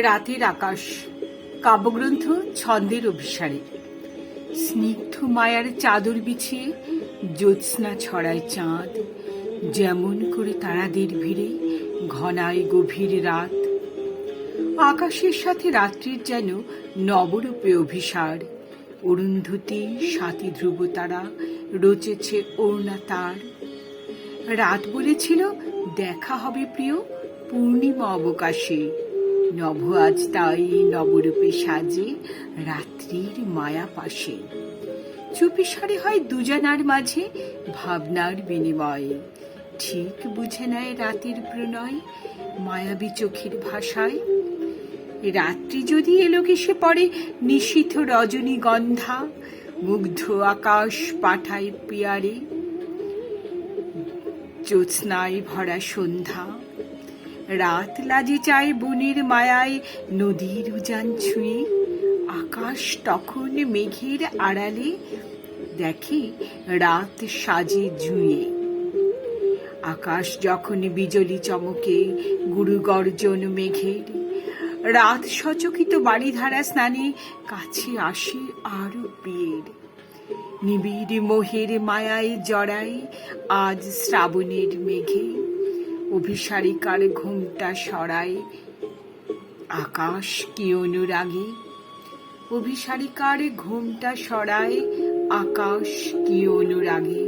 রাতের আকাশ কাব্যগ্রন্থ ছন্দের অভিসারে স্নিগ্ধ মায়ার চাদর বিছিয়ে জ্যোৎস্না ছড়ায় চাঁদ, যেমন করে তারাদের ভিড়ে ঘনায় গভীর রাত। আকাশের সাথে রাত্রির যেন নবরূপে অভিসার। অরুন্ধতী সাথী ধ্রুব তারা রচেছে ওড়না তার। রাত বলেছিল দেখা হবে প্রিয় পূর্ণিমা অবকাশে, নভ আজ তাই নবরূপে সাজে রাত্রির মায়া পাশে। চুপিসারে হয় দুজনার মাঝে ভাবনার বিনিময়, ঠিক বুঝে নেয় রাতের প্রণয় মায়াবী চোখের ভাষায়। রাত্রি যদি এলোকেশে পড়ে নিশীথ রজনীগন্ধা, মুগ্ধ আকাশ পাঠায় পিয়ারে জ্যোৎস্নায় ভরা সন্ধ্যা। রাত লাজে চায় বনের মায়ায় নদীর উজান ছুঁয়ে, আকাশ তখন মেঘের আড়ালে দেখে রাত সাজে জুঁয়ে। আকাশ যখন বিজলি চমকে গুরু গর্জন মেঘের, রাত সচকিত বাড়িধারা স্নানে কাছে আসে আরো প্রিয়ের। নিবিড় মোহের মায়ায় জড়ায় আজ শ্রাবণের মেঘে, অভিসারিকার ঘুমটা সরায় আকাশ কি অনুরাগে। অভিসারিকার ঘুমটা সরায় আকাশ কি অনুরাগে।